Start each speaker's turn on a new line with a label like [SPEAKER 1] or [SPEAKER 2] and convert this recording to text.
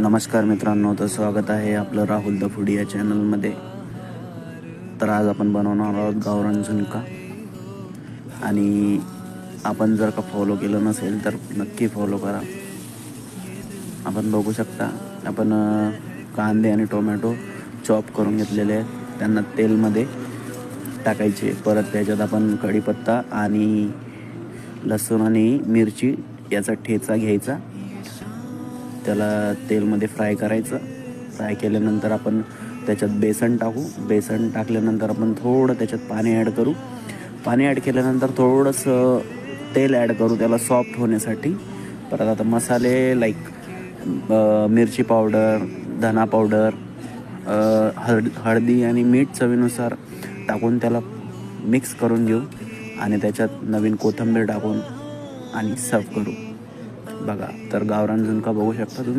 [SPEAKER 1] नमस्कार मित्रांनो, तर स्वागत आहे आपलं राहुल द फूडी या चॅनलमध्ये. तर आज आपण बनवणार आहोत गावरान झुणका. आणि आपण जर का फॉलो केलं नसेल तर नक्की फॉलो करा. आपण बघू शकता, आपण कांदे आणि टोमॅटो चॉप करून घेतलेले आहेत. त्यांना तेलमध्ये टाकायचे. परत त्याच्यात आपण कढीपत्ता आणि लसूण आणि मिरची याचा ठेचा घ्यायचा. त्याला तेलमध्ये फ्राय करायचं. फ्राय केल्यानंतर आपण त्याच्यात बेसन टाकू. बेसन टाकल्यानंतर आपण थोडं त्याच्यात पाणी ॲड करू. पाणी ॲड केल्यानंतर थोडंसं तेल ॲड करू त्याला सॉफ्ट होण्यासाठी. परत आता मसाले लाईक मिरची पावडर, धना पावडर, हळदी आणि मीठ चवीनुसार टाकून त्याला मिक्स करून घेऊ. आणि त्याच्यात नवीन कोथिंबीर टाकून आणि सर्व करू. बघा, तर गावरान झुणका बघू शकता तुम्ही.